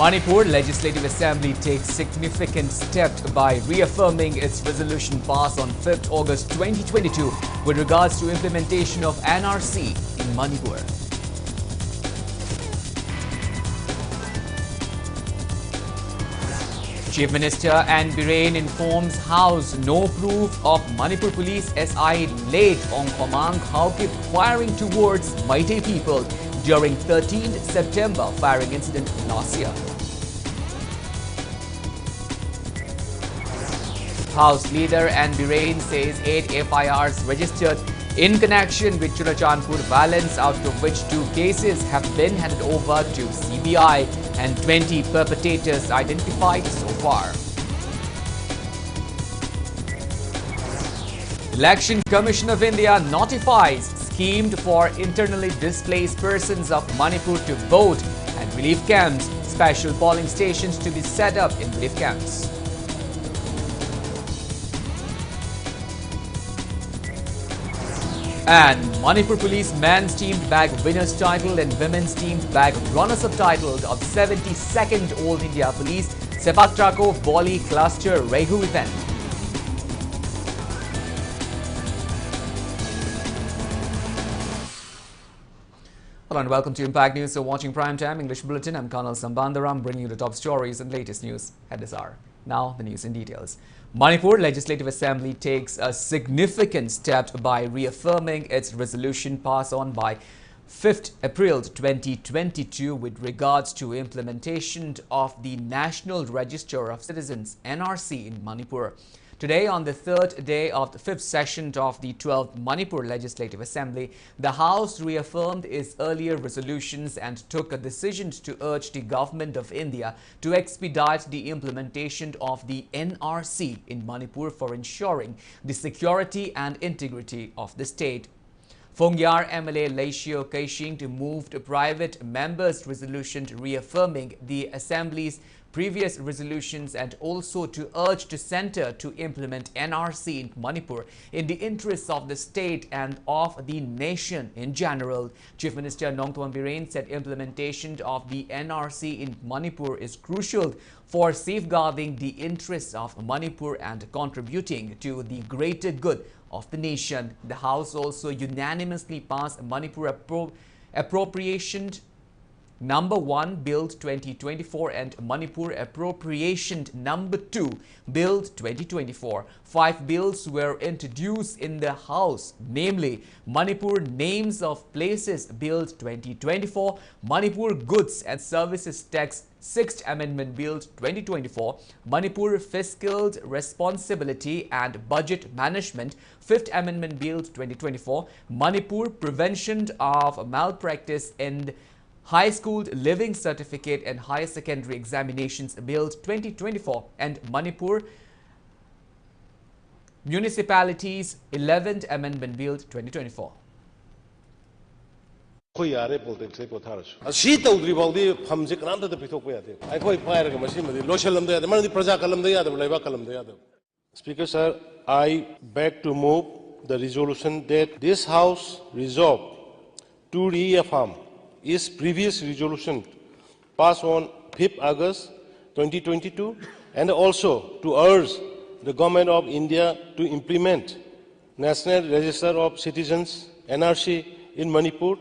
Manipur Legislative Assembly takes significant step by reaffirming its resolution passed on 5th August 2022 with regards to implementation of NRC in Manipur. Chief Minister N. Biren informs House no proof of Manipur Police SI late on Komang Haukip firing towards Meitei people during 13th September firing incident last year. House Leader N. Biren says 8 FIRs registered in connection with Churachandpur violence, out of which 2 cases have been handed over to CBI and 20 perpetrators identified so far. Election Commission of India notifies schemed for internally displaced persons of Manipur to vote and relief camps. Special polling stations to be set up in relief camps. And Manipur Police men's team bag winners title and women's team bag runners-up title of 72nd All India Police Sepak Takraw Volley Cluster Rehu event. Hello and welcome to Impact News. So watching Primetime English Bulletin, I'm KANEL SHAMBANDURAM bringing you the top stories and latest news at this hour. Now the news in details. Manipur Legislative Assembly takes a significant step by reaffirming its resolution passed on by 5th April 2022 with regards to implementation of the National Register of Citizens NRC in Manipur. Today, on the 3rd day of the 5th session of the 12th Manipur Legislative Assembly, the House reaffirmed its earlier resolutions and took a decision to urge the Government of India to expedite the implementation of the NRC in Manipur for ensuring the security and integrity of the state. Phongyar MLA Laishio Kaishing moved a private member's resolution reaffirming the Assembly's previous resolutions and also to urge the centre to implement NRC in Manipur in the interests of the state and of the nation in general. Chief Minister Nongthoam Biren said implementation of the NRC in Manipur is crucial for safeguarding the interests of Manipur and contributing to the greater good of the nation. The House also unanimously passed Manipur Appropriation Number 1 Bill 2024 and Manipur Appropriation Number 2 Bill 2024. 5 bills were introduced in the House, namely Manipur Names of Places Bill 2024, Manipur Goods and Services Tax 6th Amendment Bill 2024, Manipur Fiscal Responsibility and Budget Management 5th Amendment Bill 2024, Manipur Prevention of Malpractice in High School Living Certificate and Higher Secondary Examinations Bill 2024 and Manipur Municipalities 11th Amendment Bill 2024. Speaker sir, I beg to move the resolution that this House resolve to reaffirm its previous resolution passed on 5th August 2022 and also to urge the Government of India to implement National Register of Citizens NRC in Manipur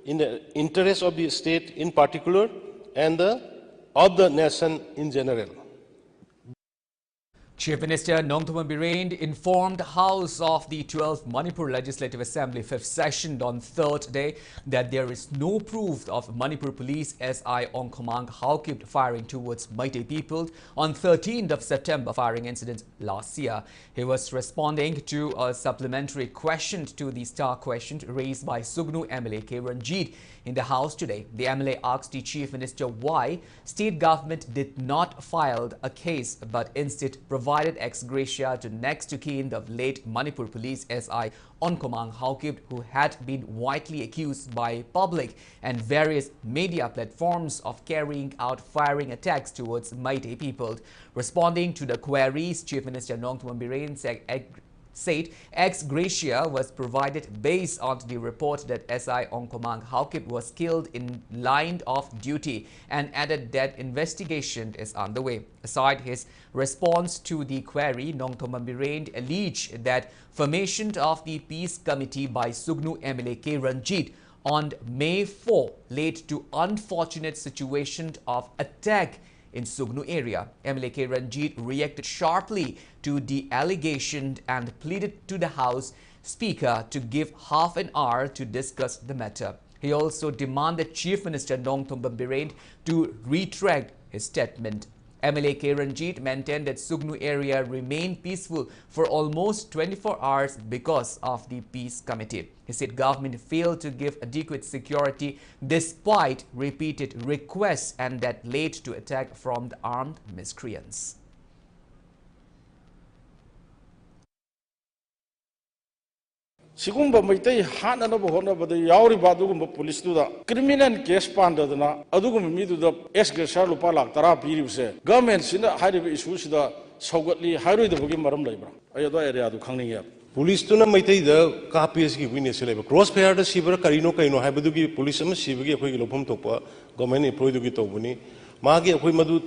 in the interest of the state in particular and of the nation in general. Chief Minister Nongthoam Biren informed the House of the 12th Manipur Legislative Assembly 5th session on 3rd day that there is no proof of Manipur Police SI on Komang Haukip firing towards Meitei people on 13th of September firing incident last year. He was responding to a supplementary question to the star question raised by Sugnu MLA K. Ranjit in the House today. The MLA asked the Chief Minister why state government did not file a case but instead provided ex gratia to next of kin of late Manipur Police SI on Komang Haukip, who had been widely accused by public and various media platforms of carrying out firing attacks towards Meitei people. Responding to the queries, Chief Minister Nongthoam Biren said ex gratia was provided based on the report that SI Ongkomang Haukip was killed in line of duty and added that investigation is underway. Aside his response to the query, Nongthombam Birend alleged that formation of the Peace Committee by Sugnu MLA K. Ranjit on May 4 led to unfortunate situation of attack in Sugnu area. MLA K. Ranjit reacted sharply to the allegation and pleaded to the House Speaker to give half an hour to discuss the matter. He also demanded Chief Minister Nongthombam Birend to retract his statement. MLA K. Ranjit maintained that Sugnu area remained peaceful for almost 24 hours because of the Peace Committee. He said government failed to give adequate security despite repeated requests, and that led to attack from the armed miscreants. Sigumba Maitai Hananaba Honaba, the Yauri Badugum police to the criminal case pandadana, Adugum me to the Esgesha Lupala, Tarapiri, governments in the high issues the Sogotli, Harry the Bugim Maram Labor. I had area to Kanga. Police to Namate the copies given a celeb. Crossfire the Siber Carino Kaino Habadugi, police and Sibigi Lopum Topa, Gomani Produgitobuni, Magi Aquimadu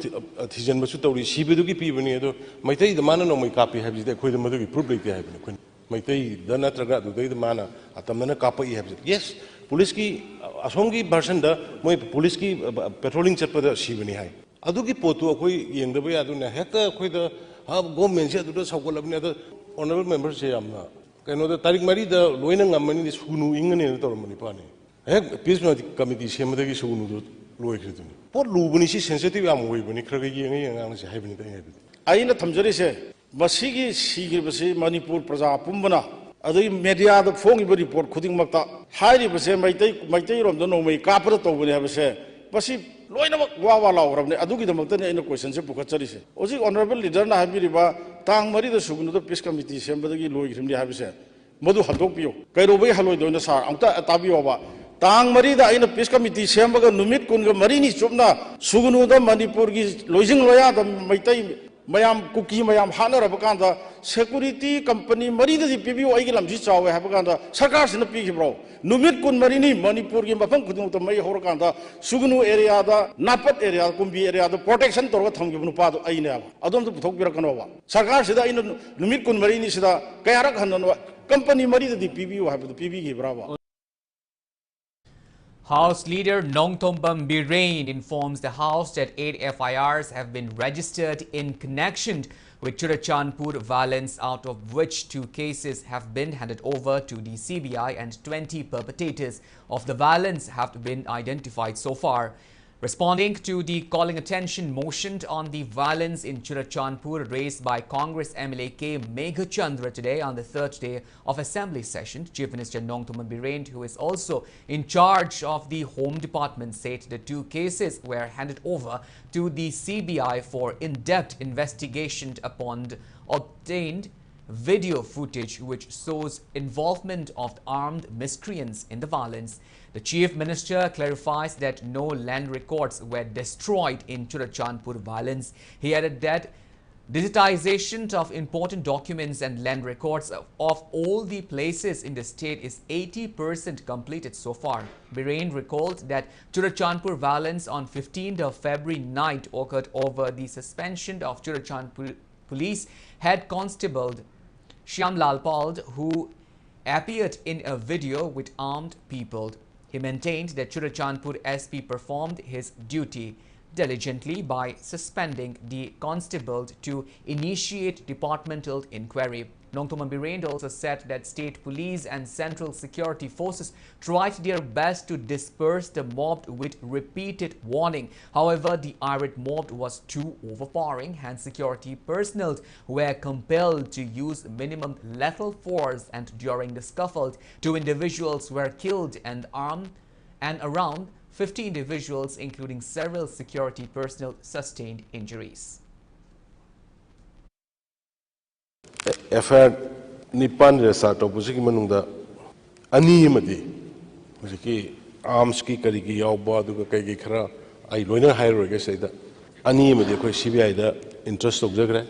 Tijan Masutori, Sibidugi Pivanedo, Mate the man on my copy have the Quidamadugi publicly having. Maitai the Natraga, the mana, Atamana Kappa. Yes, Poliski, Asongi Barsanda, my Poliski patrolling Chapter Shivani High. Aduki Poto, in the way Aduna Heta, Quida, have go mention to the Sokolabna, honorable members say, I'm not. I know the Tarik Mari, the Luenang Amani is Hunu Ingan in the Manipani. Peace Committee, Shemadagi Sunu, Loikritin. What Lubunishi sensitive am we when he craggy and having it. I in the Tamjari Basigi Sigibasi, Manipur Praza Pumbana, other media the phone report, Kuting Mata, highly Base, my take on the no way, capital when I have said, Basi, Loina Wawa, Aduki the Mountain in the questions of Pukacharis. Was it honorable leader Nahiriba, Tang Mari the Sugun, the Peace Committee, Shambagi Louis, him have said, Modu Hadopio, Kairobe Halo in the Sar, Anta Tabioba. Tang Marida in a Peace Committee, Shambaga, Numit Kunga, Marini Chumna, Sugunuda, Manipur is losing Loya, the Maitai. Mayam Kuki Mayam Hana Rabakanda, security company Marida the PBO Ailam Jicha Habaganda, Sakas in the Pigi Bro, Numit Kun Marini, Manipur Gimbapang Kudu May Horkanda, Sugunu area, the Napat area, Kumbi area, the protection to what Hamupado Aina, Adon to Tokiranova. Sakas in Numit Kun Marini Sida, Kayarak company Marida the PBO have the PB Brava. House Leader Nongthombam Birend informs the House that 8 FIRs have been registered in connection with Churachandpur violence, out of which 2 cases have been handed over to the CBI and 20 perpetrators of the violence have been identified so far. Responding to the calling attention motion on the violence in Churachandpur raised by Congress MLA K. Meghachandra today on the 3rd day of Assembly session, Chief Minister Nongthombam Birend, who is also in charge of the Home Department, said the 2 cases were handed over to the CBI for in-depth investigation upon obtained video footage which shows involvement of armed miscreants in the violence. The Chief Minister clarifies that no land records were destroyed in Churachandpur violence. He added that digitization of important documents and land records of all the places in the state is 80% completed so far. Birend recalled that Churachandpur violence on 15th of February night occurred over the suspension of Churachandpur Police Head Constable Shyam Lalpal, who appeared in a video with armed people. He maintained that Churachandpur SP performed his duty diligently by suspending the constable to initiate departmental inquiry. Nongthombam Birend also said that state police and central security forces tried their best to disperse the mob with repeated warning. However, the irate mob was too overpowering, hence security personnel were compelled to use minimum lethal force, and during the scuffle, 2 individuals were killed and around 50 individuals, including several security personnel, sustained injuries. FIR Nipan Resa Topusi Manunda Animati, Miki Armski Kariki Yauba, Kaki Kara, I Luna Hyrega say that Animati, CBI, the interest of Zagre,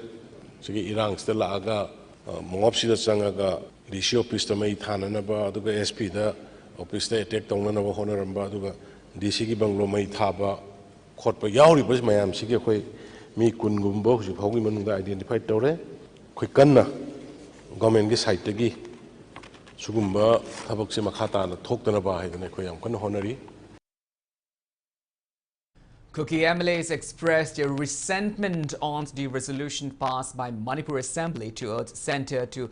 Siki Irang Stella Aga, ꯃꯣꯉꯞꯁꯤꯗ ꯆꯪꯉꯒ DC. ꯑꯣꯐꯤꯁꯇ ꯃꯩ ꯊꯥꯅꯅꯕ ꯑꯗꯨꯒ S.P.ꯗ ꯑꯣꯐꯤꯁꯇ attack ꯇꯧꯅꯅꯕ ꯍꯣꯠꯅꯔꯝꯕ ꯑꯗꯨꯒ D.C.ꯒꯤ bungalow ꯃꯩ ꯊꯥꯕ ꯈꯣꯠꯄ ꯌꯥꯎꯔꯤꯕ ꯃꯌꯥꯝꯁꯤꯒꯤ ꯑꯩꯈꯣꯏ ꯃꯤ 10ꯒꯨꯝꯕ ꯍꯧꯖꯤꯛ ꯐꯥꯎꯒꯤ ꯃꯅꯨꯡꯗ ꯑꯥꯏꯗꯦꯟꯇꯤꯐꯥꯏ ꯇꯧꯔꯦ ꯑꯩꯈꯣꯏ ꯀꯟꯅ ꯒꯣꯔꯟꯃꯦꯟꯠꯒꯤ ꯁꯥꯏꯠꯇꯒꯤ ꯁꯤꯒꯨꯝꯕ ꯊꯕꯛꯁꯦ ꯃꯈꯥ ꯇꯥꯅ ꯊꯣꯛꯇꯅꯕ ꯍꯥꯏꯗꯅ ꯑꯩꯈꯣꯏ ꯌꯥꯝ ꯀꯟꯅ ꯍꯣꯠꯅꯔꯤ. Kuki MLAs expressed their resentment on the resolution passed by Manipur Assembly to urge Centre to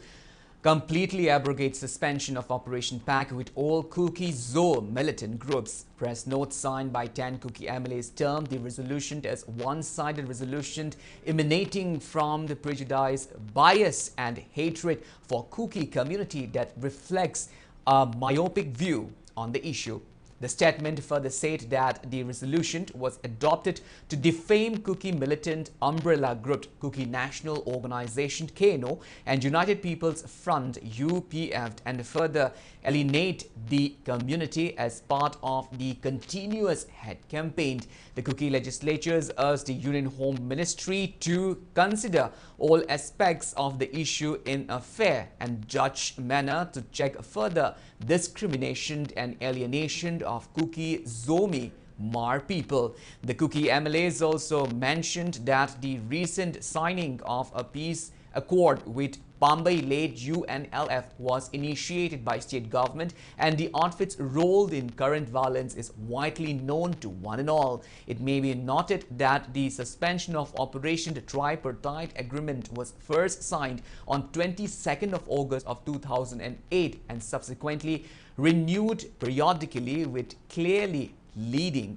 completely abrogate suspension of Operation Pack with all Kuki Zo militant groups. Press note signed by 10 Kuki MLAs termed the resolution as one-sided resolution emanating from the prejudice, bias and hatred for Kuki community that reflects a myopic view on the issue. The statement further said that the resolution was adopted to defame Kuki militant umbrella group Kuki National Organization KANEL and United People's Front UPF and further alienate the community as part of the continuous hate campaign. The Kuki legislatures urged the Union Home Ministry to consider all aspects of the issue in a fair and just manner to check further discrimination and alienation of Kuki Zomi Mar people. The Kuki MLAs also mentioned that the recent signing of a peace accord with Bombay-led UNLF was initiated by state government and the outfit's role in current violence is widely known to one and all. It may be noted that the suspension of Operation Tripartite Agreement was first signed on 22nd of August of 2008 and subsequently renewed periodically with clearly laid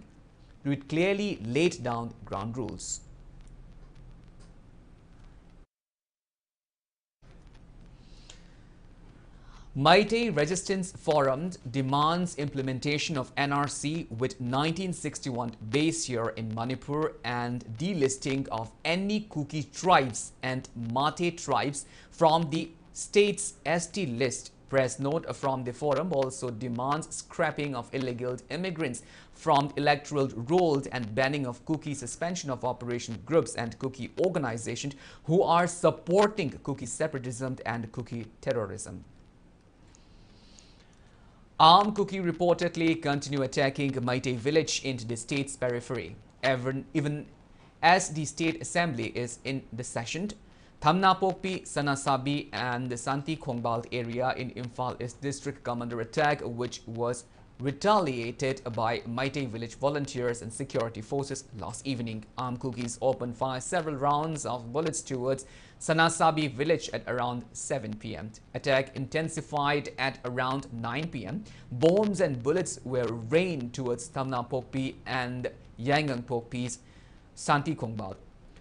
down ground rules. Meitei Resistance Forum demands implementation of NRC with 1961 base year in Manipur and delisting of any Kuki tribes and Mate tribes from the state's ST list. Press note from the forum also demands scrapping of illegal immigrants from electoral rolls and banning of Kuki, suspension of operation groups and Kuki organizations who are supporting Kuki separatism and Kuki terrorism. Armed Kuki reportedly continue attacking Meitei village into the state's periphery. Even as the state assembly is in the session, Thamna Pokpi, Sanasabi and the Santi Khongbal area in Imphal East district come under attack, which was retaliated by Meitei village volunteers and security forces last evening. Armed Kukis opened fire several rounds of bullets towards Sanasabi village at around 7 p.m. Attack intensified at around 9 p.m. Bombs and bullets were rained towards Thamna Pokpi and Yangang Pokpi's Santi Khongbal.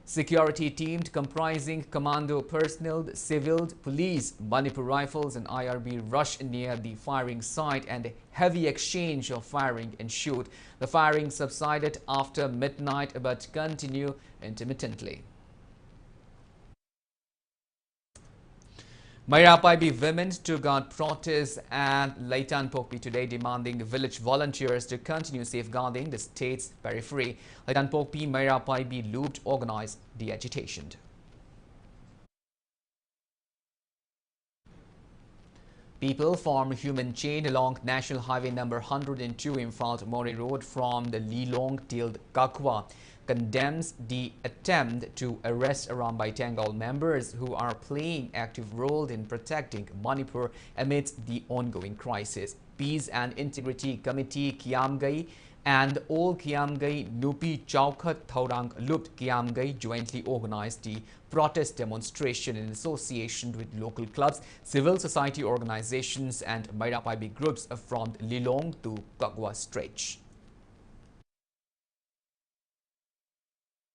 Security team comprising commando personnel, civil, police, Manipur rifles and IRB rushed near the firing site and heavy exchange of firing ensued. The firing subsided after midnight but continued intermittently. Mairapaibi women took out protests at Laitan Pokpi today, demanding village volunteers to continue safeguarding the state's periphery. Laitan Pokpi Mairapaibi looped organized the agitation. People form human chain along National Highway number 102 Imphal Mori Road from the Lilong till Kakwa. Condemns the attempt to arrest Aram Baitangal members who are playing active role in protecting Manipur amidst the ongoing crisis. Peace and Integrity Committee Kiamgai and All Kiamgai Nupi Chaukhat Thaurang Lupt Kiamgai jointly organized the protest demonstration in association with local clubs, civil society organizations and Mairapaibi groups from Lilong to Kakwa stretch.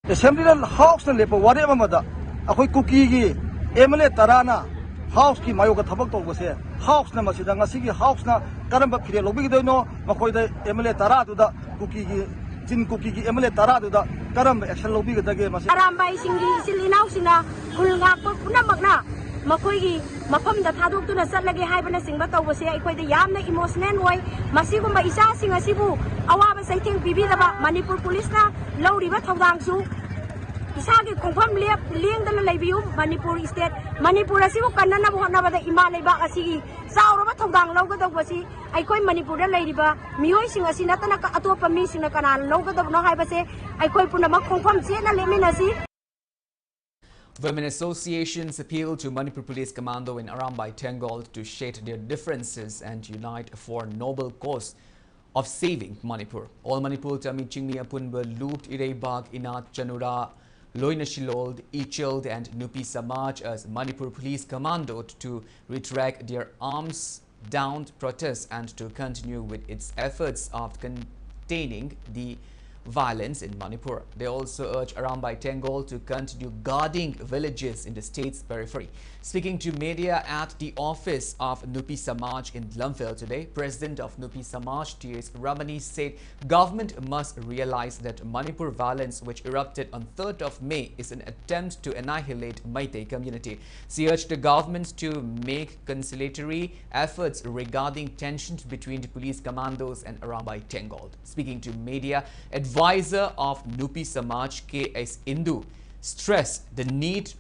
Assembly House na lepo whatever mada akoy Kuki gi MLA tarana House ki mayo ka thabak to bose House na masida ngasi gi House na karamba phire lobi gi doino makoy da MLA tara du da Kuki gi jin Kuki gi MLA tara du da karamba action lobi gi dage masi arambai singi silinaw sina kulnga puna magna makoy gi mafam da thaduk tu na satlage haibana singba to bose akoy da yamna emotional hoy masigumba isa singa sibu awaba saitheng pibidaba Manipur police na lawriba thodang su isagi khongpham lengdana leibiu Manipur state Manipur asibu kannana bhonabada ima leiba asigi sauraba thodang lawgadawasi aikoi Manipur da leiriba mioi sing asi natana ka atopa mi sing kana lawgadawno haibase aikoi punama khongpham chena leminasi. Women associations appeal to Manipur Police Commando in Arambai Tengol to shed their differences and unite for noble cause of saving Manipur. All Manipur Tami Chingmi Apunba looped Ireibag Inat Chanura Loinashilold, Ichild and Nupi Samaj as Manipur Police Commando to retract their arms down protests and to continue with its efforts of containing the violence in Manipur. They also urge Arambai Tengol to continue guarding villages in the state's periphery. Speaking to media at the office of Nupi Samaj in Lumphel today, President of Nupi Samaj, T.S. Ramani, said government must realize that Manipur violence, which erupted on 3rd of May, is an attempt to annihilate Meitei community. She urged the government to make conciliatory efforts regarding tensions between the police commandos and Arambai Tengol. Speaking to media, advisor of Nupi Samaj, K.S. Indu, stressed the need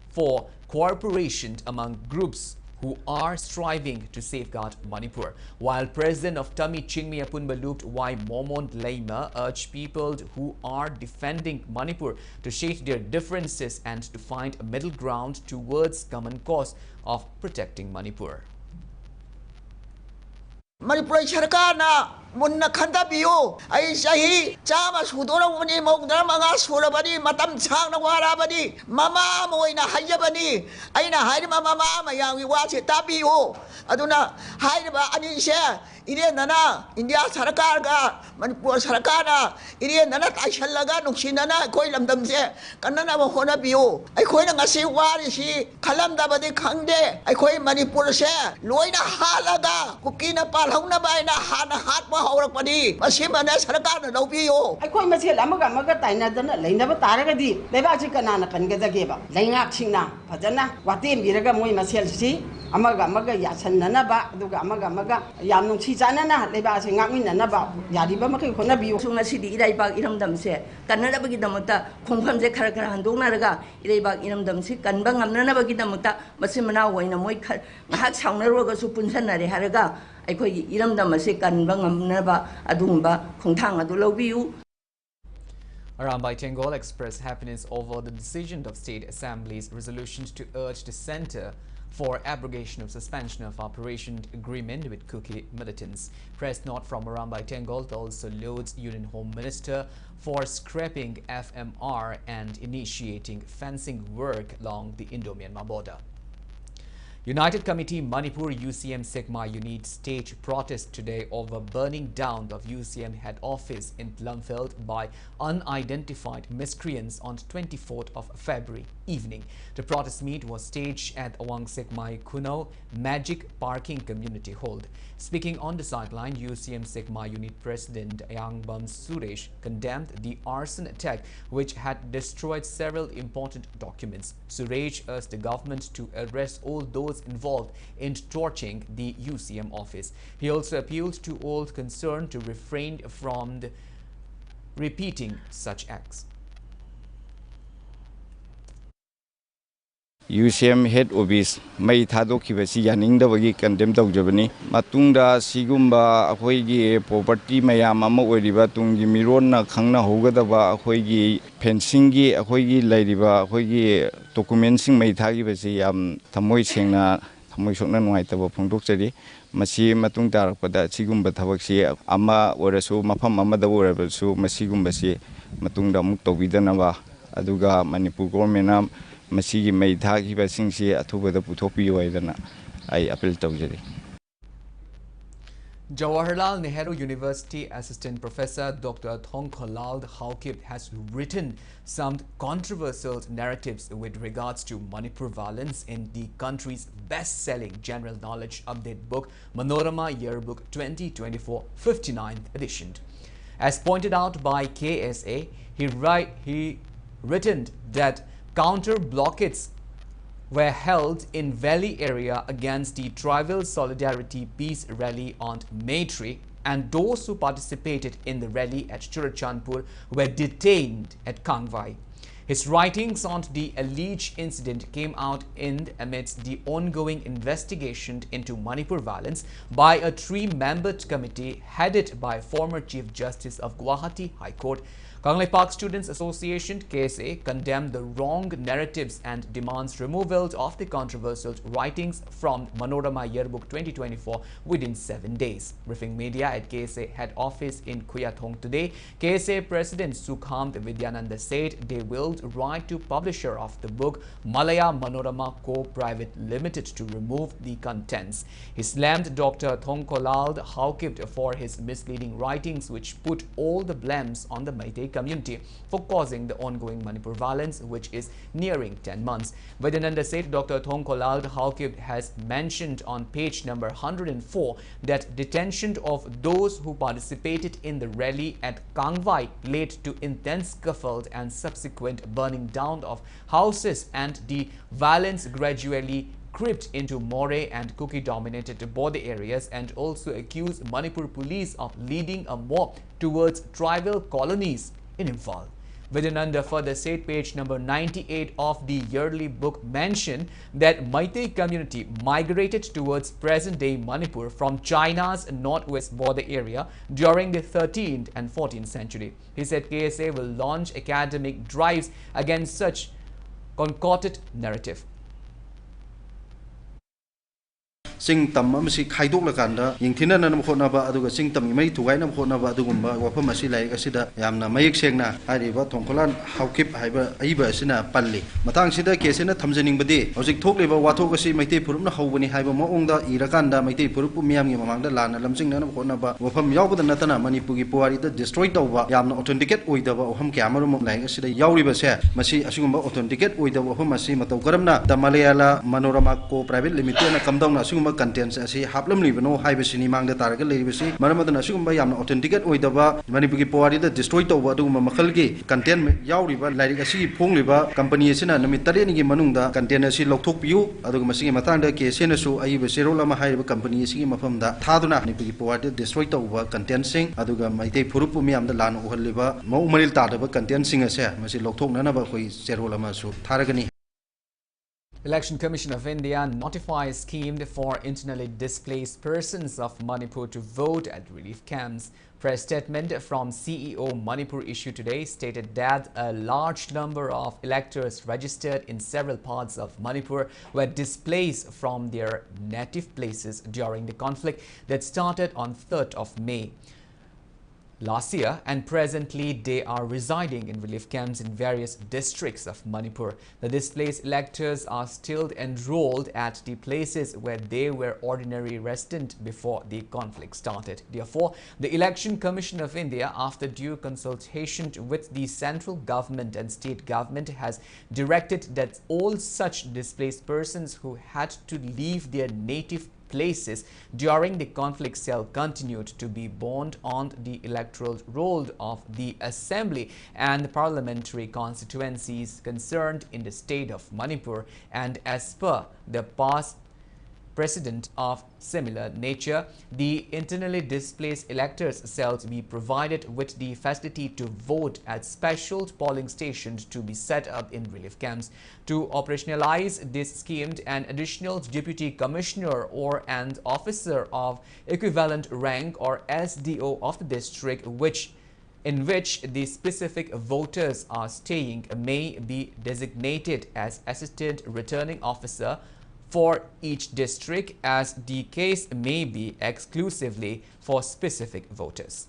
for cooperation among groups who are striving to safeguard Manipur. While President of Tami Chingmi Apunbalupt Y. Momon Leima urged people who are defending Manipur to shed their differences and to find a middle ground towards common cause of protecting Manipur. Manipur Sarkarna munna khanda biyo ai sahi chama sudorabani mogdara manga surabani matam changna warabani mama moina hayabani aina hairima mama mayangi wase tabiyo aduna hairiba anise ire nana India Sarkar ga Manipur Sarkarna ire nana taishallaga nuksinana koi lamdamse kanana mo hona biyo ai koi na ngasi warisi khalamdabadi khangde ai koi Manipur se loina halaga Kuki na palhongna baina hana hatma haurakpani masimana Sarkarna lawbiyo ai koi masel amaga taina dana leinaba taragadi lebachi kanana kangajageba leingak singna phajana watem biraga moi masel si amaga yasanna ba aduga amaga yamnung si chanana leba se ngakminna ba yadiba makai khona biyo sungna sidi iraibag iramdamse kannada bagi damuta khongpham je khara handongna raga iraibag iramdamse kanba ngamna bagi damuta masimana hoina moi ngahak saungnaroga su punsanare haraga aikoi iramdamase kanba ngamna ba adungba khongthang adu lawbiu. Arambai Tengol expressed happiness over the decision of State Assembly's resolutions to urge the Centre for abrogation of suspension of operation agreement with Kuki militants. Press note from Arambai Tengol also loads Union Home Minister for scrapping FMR and initiating fencing work along the Indo-Myanmar border. United Committee Manipur UCM Sigma unit staged protest today over burning down of UCM head office in Lumphel by unidentified miscreants on 24th of February evening. The protest meet was staged at Awang Sigma Kuno Magic Parking Community Hall. Speaking on the sideline, UCM Sigma unit president Yangbam Suresh condemned the arson attack which had destroyed several important documents. Suresh urged the government to arrest all those involved in torching the UCM office. He also appealed to all concerned to refrain from repeating such acts. UCM head office may thadokibasi yaningdabagi condemn tawjabani matungda sigumba akhoi property mayam ama oiriba tunggi mironna khangna hogadaba akhoi fencing gi akhoi lairiba akhoi documents may thagibasi yam thamoi sengna thamoi sokna nuaitaba phongdokjari masi matung tarakpada sigumba thabaksi ama orasu mafam amada orabasu masigumbasi matungda amuk tawbidanaba aduga Manipur government Masigi may thagi basingsi atubada putopi waidana I appeal tawjari. Jawaharlal Nehru University Assistant Professor Dr. Thongkholal Haukip has written some controversial narratives with regards to Manipur violence in the country's best-selling general knowledge update book Manorama Yearbook 2024 59th edition. As pointed out by KSA, he written that counter blockades were held in Valley area against the Tribal Solidarity Peace Rally on May 3, and those who participated in the rally at Churachandpur were detained at Kangwai. His writings on the alleged incident came out amidst the ongoing investigation into Manipur violence by a 3-membered committee headed by former Chief Justice of Guwahati High Court. KANEL Park Students Association (KSA) condemned the wrong narratives and demands removal of the controversial writings from Manorama Yearbook 2024 within 7 days. Briefing media at KSA head office in Khuyathong today, KSA President Sukham Vidyananda said they will write to publisher of the book Malaya Manorama Co. Private Limited to remove the contents. He slammed Dr. Thongkolal Haukip for his misleading writings, which put all the blames on the Meitei community for causing the ongoing Manipur violence, which is nearing 10 months. Vidyananda said Dr. Thongkolal Haukip has mentioned on page number 104 that detention of those who participated in the rally at Kangwai led to intense scuffle and subsequent burning down of houses, and the violence gradually crept into More and Kuki dominated border areas, and also accused Manipur police of leading a mob towards tribal colonies in Imphal. Vidyananda further said page number 98 of the yearly book mentioned that Meitei community migrated towards present-day Manipur from China's northwest border area during the 13th and 14th century. He said KSA will launch academic drives against such concocted narrative. Sing tam amasi khaidok lakanda yingthina nanam khonaba aduga sing tam mai thugai nam khonaba adugumba wafam asi lai asida yamna mayek sengna hariba thongkolan haukip haiba aiba asina palli matang sida kesena thamjaning badi hojik thokleba wathok asi maitei purupna hawbani haiba maongda irakanda maitei purupu miyam gi mamangda lana lamjing nanam khonaba wafam yawbada natana manipur gi puari da destroy tawba yamna authenticate oidaba oham kyamarum lai asida yawriba se masi asugumba authenticate oidaba oham asi mataw karamna the Malayala Manorama Co Private Limited na kamdawna asugumba contents asi haplam libano haibasini mangda taraga leibasi maramadana asugumba yamna authenticate oidaba manipur gi puari da destroy tawba adugumba makhal gi content yawriba lairi asi phongliba company asina namit tareni gi manungda content asi lokthokpiu adugumba sigi matangda KSA su aiba serol ama haiba company asi gi mafamda thaduna manipur gi puari da destroy tawba content sing aduga maitei purupu miyamda lana uhaliba mau umaril tadaba content sing ase masi lokthoknana ba khoi serol ama su tharagani. Election Commission of India notifies scheme for internally displaced persons of Manipur to vote at relief camps. Press statement from CEO Manipur issued today stated that a large number of electors registered in several parts of Manipur were displaced from their native places during the conflict that started on 3rd of May. Last year, and presently they are residing in relief camps in various districts of Manipur. The displaced electors are still enrolled at the places where they were ordinary resident before the conflict started. Therefore, the Election Commission of India, after due consultation with the central government and state government, has directed that all such displaced persons who had to leave their native places during the conflict shall continued to be bound on the electoral roll of the assembly and parliamentary constituencies concerned in the state of Manipur, and as per the past precedent of similar nature, the internally displaced electors shall be provided with the facility to vote at special polling stations to be set up in relief camps. To operationalize this scheme, an additional deputy commissioner or an officer of equivalent rank or SDO of the district in which the specific voters are staying may be designated as assistant returning officer for each district, as the case may be exclusively for specific voters.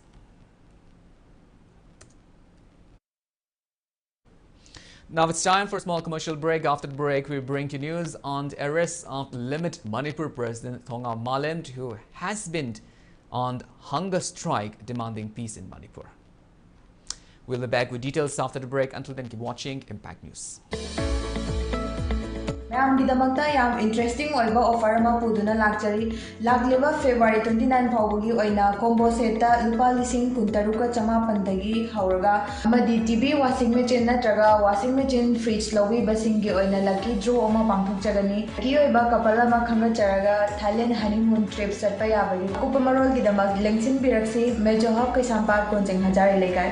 Now it's time for a small commercial break. After the break, we bring you news on the arrest of Limit Manipur President Thongam Malind, who has been on hunger strike demanding peace in Manipur. We'll be back with details after the break. Until then, keep watching Impact News. ꯃꯌꯥꯝꯒꯤꯗꯃꯛꯇ ꯌꯥꯝ interesting ꯑꯣꯏꯕ offer ꯑꯃ ꯄꯨꯗꯨꯅ ꯂꯥꯛꯆꯔꯤ ꯂꯥꯛꯂꯤꯕ ꯐꯦꯕ꯭ꯔꯨꯋꯥꯔꯤ 29 ꯐꯥꯎꯕꯒꯤ ꯑꯣꯏꯅ combo ꯁꯦꯠꯇ ꯂꯨꯄꯥ 13,900ꯗꯒꯤ ꯍꯧꯔꯒ ꯑꯃꯗꯤ ꯇꯤꯚꯤ ꯋꯥꯁꯤꯡ ꯃꯦꯆꯤꯟ ꯅꯠꯇ꯭ꯔꯒ ꯋꯥꯁꯤꯡ ꯃꯦꯆꯤꯟ ꯐ꯭ꯔꯤꯖ ꯂꯧꯕꯤꯕꯁꯤꯡꯒꯤ ꯑꯣꯏꯅ ꯂꯛꯀꯤ ꯗ꯭ꯔꯣ ꯑꯃ ꯄꯥꯡꯊꯣꯛꯆꯒꯅꯤ ꯂꯛꯀꯤ ꯑꯣꯏꯕ ꯀꯄꯜ ꯑꯃ ꯈꯟꯒꯠꯆꯔꯒ ꯊꯥꯏꯂꯦꯟ ꯍꯅꯤꯃꯨꯟ ꯇ꯭ꯔꯤꯞ ꯆꯠꯄ ꯌꯥꯕꯒꯤ ꯑꯀꯨꯞꯄ ꯃꯔꯣꯜꯒꯤꯗꯃꯛ ꯂꯦꯡꯁꯤꯟꯕꯤꯔꯛꯁꯤ ꯃꯦꯖꯣ ꯍꯕ ꯀꯩꯁꯥꯝꯄꯥꯠ ꯀꯣꯟꯖꯦꯡ ꯍꯖꯥꯔꯤ ꯂꯩꯀꯥꯏ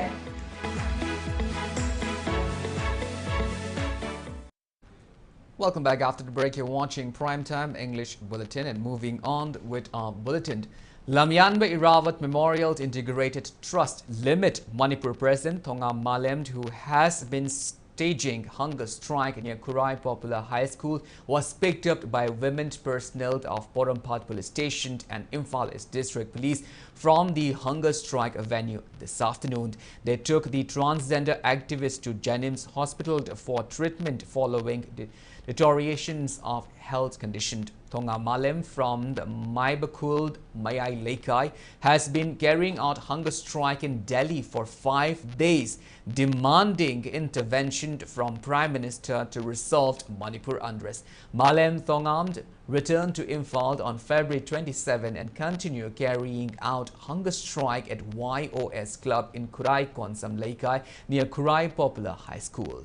Welcome back after the break. You're watching Primetime English Bulletin and moving on with our bulletin. Lamyanba Irawat Memorial Integrated Trust Limit Manipur President Thongam Malem, who has been staging hunger strike near Kurai Popular High School, was picked up by women personnel of Porampad Police Station and Imphal East District Police from the hunger strike venue this afternoon. They took the transgender activist to Janims Hospital for treatment following the deteriorations of health condition. Thonga Malem from the Maibakuld Mayai Lekai has been carrying out hunger strike in Delhi for 5 days, demanding intervention from Prime Minister to resolve Manipur unrest. Malem Thongam returned to Imphal on February 27 and continue carrying out hunger strike at YOS Club in Kurai Konsam Lekai near Kurai Popular High School.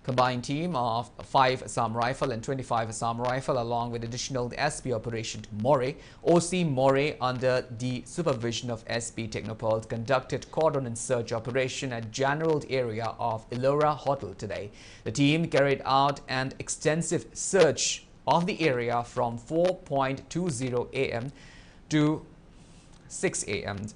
Combined team of 5 Assam Rifle and 25 Assam Rifle along with additional SP Operation More, OC More under the supervision of SP Technopole conducted cordon and search operation at general area of Ellora Hotel today. The team carried out an extensive search of the area from 4:20 a.m. to 6 a.m.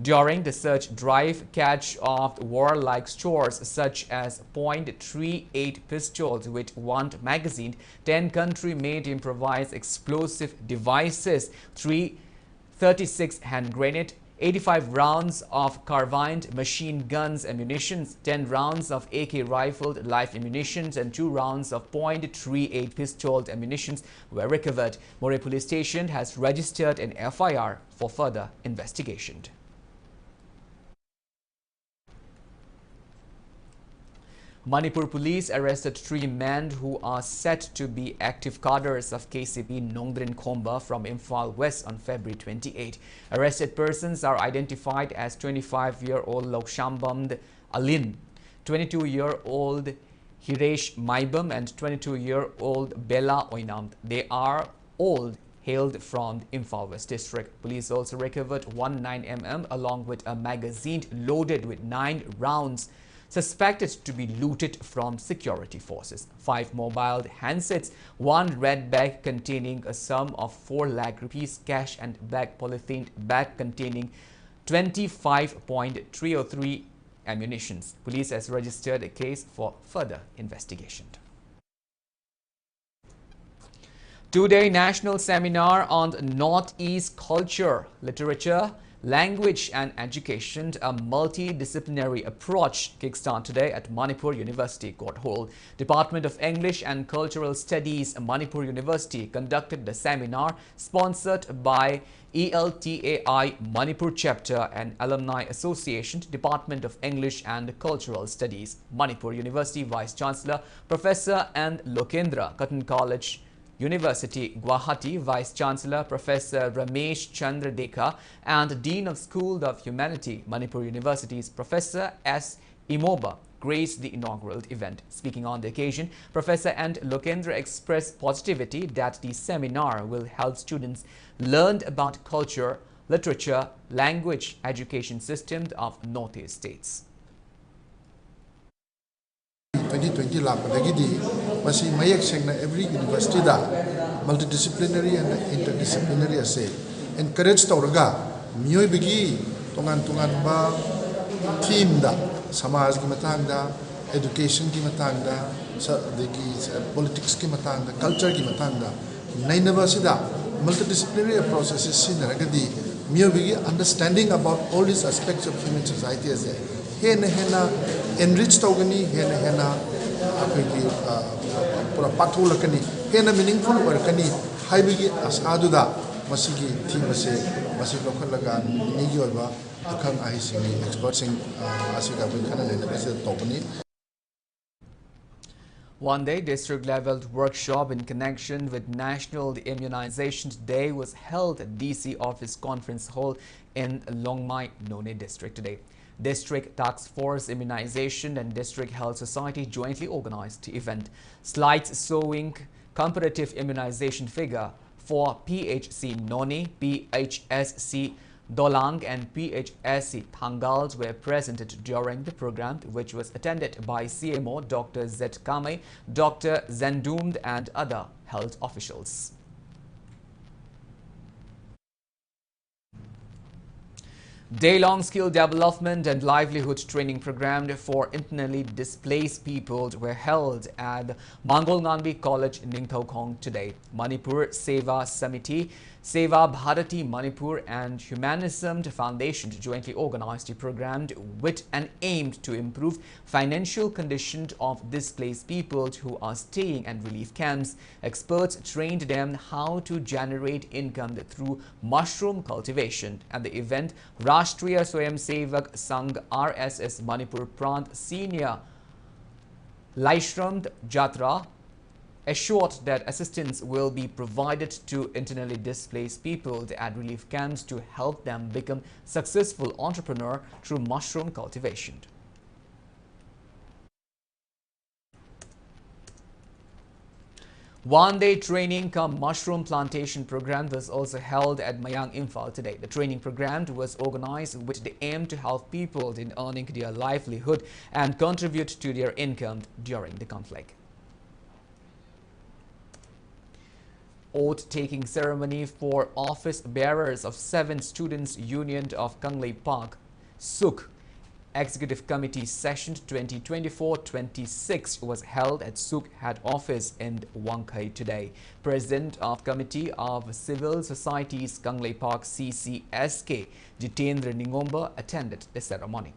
During the search drive, catch of warlike stores such as .38 pistols with 1 magazine, 10 country-made improvised explosive devices, 336 hand grenade, 85 rounds of carbine machine guns ammunition, 10 rounds of AK rifled live ammunition and 2 rounds of .38 pistol ammunition were recovered. More Police Station has registered an FIR for further investigation. Manipur police arrested 3 men who are said to be active cadres of KCP Nongdrin Khomba from Imphal West on February 28. Arrested persons are identified as 25-year-old Lokshamband Alin, 22-year-old Hiresh Maibam and 22-year-old Bella Oinam. They are all hailed from Imphal West District. Police also recovered 19mm along with a magazine loaded with 9 rounds suspected to be looted from security forces. 5 mobile handsets, 1 red bag containing a sum of 4 lakh rupees cash and black polythene bag containing 25.303 ammunition. Police has registered a case for further investigation. 2-day national seminar on Northeast culture, literature, language and education, a multidisciplinary approach kickstart today at Manipur University Court Hall. Department of English and Cultural Studies, Manipur University conducted the seminar sponsored by ELTAI Manipur Chapter and Alumni Association, Department of English and Cultural Studies, Manipur University Vice Chancellor Professor N. Lokendra, Cotton College University, Guwahati, Vice Chancellor Professor Ramesh Chandra Dekha and Dean of School of Humanity, Manipur University's Professor S. Imoba graced the inaugural event. Speaking on the occasion, Professor N. Lokendra expressed positivity that the seminar will help students learn about culture, literature, language, education systems of Northeast states. 2020 lakpadagidi masi mayak sengna every university da multidisciplinary and interdisciplinary ase encourage tawraga miyoi bigi tongan ba theme da samaj ki matang da education ki matang da politics ki matang da culture ki matang da nainaba sida multidisciplinary processes sinaragadi miyoi bigi understanding about all these aspects of human society as hena enrich togani hena apiki pura patulakani hena meaningful workani haibigi asaduda masigi theme se masig lokhalaga nigi oiba akhang ahi singi experts sing asiga bin khana lena base togani. One-day district-level workshop in connection with National Immunization Day was held at DC Office Conference Hall in Longmai, None District today. District Task Force Immunization and District Health Society jointly organized the event. Slides showing comparative immunization figure for PHC None, PHSC Dolang and PHSC Thangals were presented during the program, which was attended by CMO Dr. Z. Kame, Dr. Zendoomed and other health officials. Day-long skill development and livelihood training program for internally displaced people were held at Mangolnganbi College in Ningthaukhong today. Manipur Seva Samiti, Seva Bharati Manipur and Humanism Foundation jointly organized the program with an aim to improve financial conditions of displaced people who are staying in relief camps. Experts trained them how to generate income through mushroom cultivation. At the event, Rashtriya Swayamsevak Sangh RSS Manipur Prant Senior Laishram Jatra assured that assistance will be provided to internally displaced people at relief camps to help them become successful entrepreneurs through mushroom cultivation. One-day training cum mushroom plantation program was also held at Mayang Imphal today. The training program was organized with the aim to help people in earning their livelihood and contribute to their income during the conflict. Oath-taking ceremony for office bearers of 7 Students' Union of Kanglei Park, Suk Executive Committee Session 2024-26 was held at Suk Head Office in Wangkai today. President of Committee of Civil Societies Kanglei Park CCSK, Jitendra Ningomba, attended the ceremony.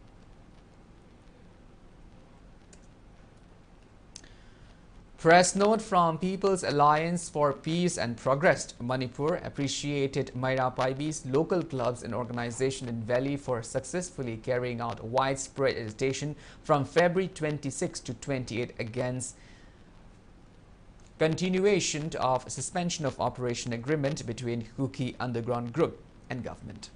Press note from People's Alliance for Peace and Progress. Manipur appreciated Maira Paibi's local clubs and organization in Valley for successfully carrying out widespread agitation from February 26 to 28 against continuation of suspension of operation agreement between Kuki underground group and government.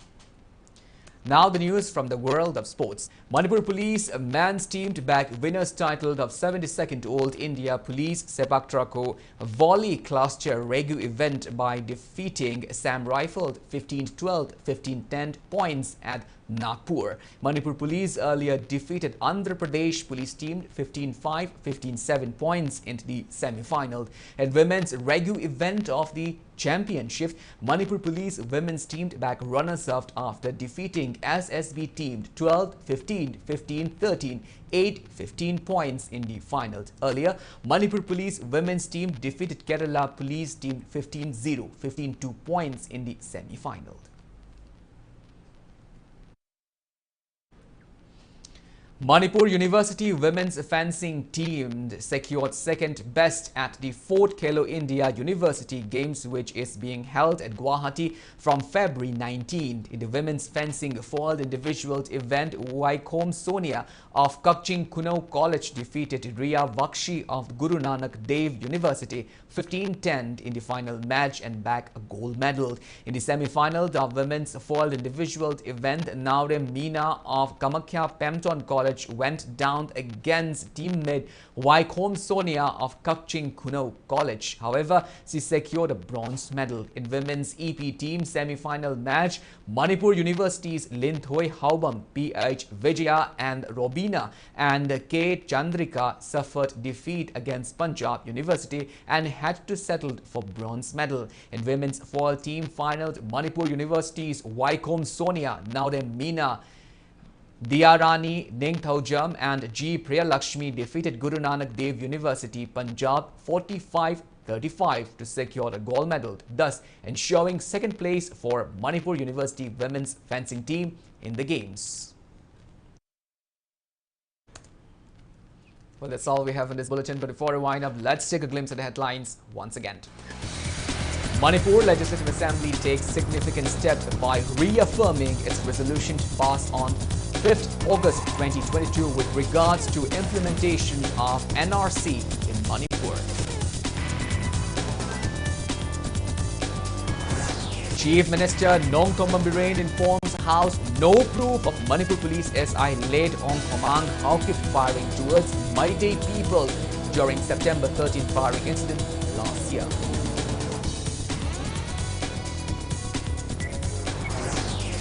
Now the news from the world of sports. Manipur Police men's team to back winners titled of 72nd Old India Police Sepak Takraw Volley Cluster Regu event by defeating Sam Rifled 15-12, 15-10 points at Nagpur. Manipur Police earlier defeated Andhra Pradesh Police team 15-5, 15-7 points into the semi-final. At women's Regu event of the championship, Manipur Police women's team back runners-up after defeating SSB team 12-15, 15-13, 8-15 points in the finals. Earlier, Manipur Police women's team defeated Kerala Police team 15-0, 15-2 points in the semi-final. Manipur University women's fencing team secured second best at the 4th Khelo India University Games, which is being held at Guwahati from February 19th. In the women's fencing foiled individual event, Waikhom Sonia of Kakching Kuno College defeated Riya Bakshi of Guru Nanak Dev University 15-10 in the final match and bagged a gold medal. In the semi-final, the women's foiled individual event, Naurem Meena of Kamakhya Pemton College went down against teammate Waikhom Sonia of Kakching Kuno College. However, she secured a bronze medal. In women's EP team semi-final match, Manipur University's Linthoi Haubam, PH Vijaya and Robina and K Chandrika suffered defeat against Punjab University and had to settle for bronze medal. In women's foil team finals, Manipur University's Waikhom Sonia, Naurem Meena, Diarani Ningthaujam and G. Priyalakshmi defeated Guru Nanak Dev University, Punjab 45-35 to secure a gold medal, thus ensuring second place for Manipur University women's fencing team in the games. Well, that's all we have in this bulletin, but before we wind up, let's take a glimpse at the headlines once again. Manipur Legislative Assembly takes significant steps by reaffirming its resolution passed on 5th August 2022 with regards to implementation of NRC in Manipur. Chief Minister Nongthom Biren informs House no proof of Manipur Police SI laid on Khomang Haukip firing towards Meitei people during September 13 firing incident last year.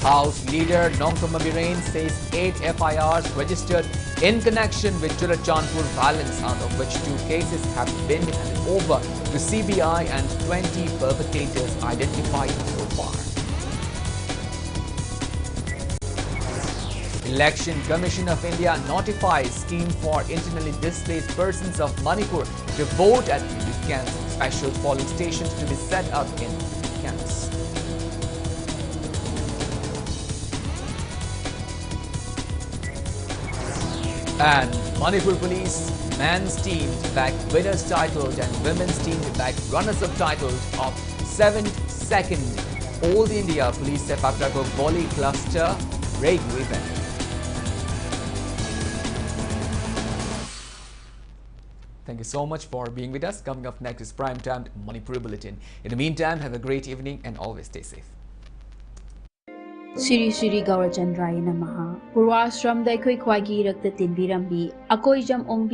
House Leader Nongtoma Biren says 8 FIRs registered in connection with Churachandpur violence, out of which 2 cases have been handed over to CBI and 20 perpetrators identified so far. Election Commission of India notifies scheme for internally displaced persons of Manipur to vote at relief camps. Special polling stations to be set up in camps. And Manipur Police men's team bagged winners titled and women's team bagged runners-up titled of 7th, 2nd All India Police Sepak-takraw Volley Cluster Regu event. Thank you so much for being with us. Coming up next is Prime Time Manipur Bulletin. In the meantime, have a great evening and always stay safe. Siri Siri Gaurachandraya Namaha. Purvashram Daikoi Kwagi Rakta Tinbirambi. Akoi Jam Ongbi.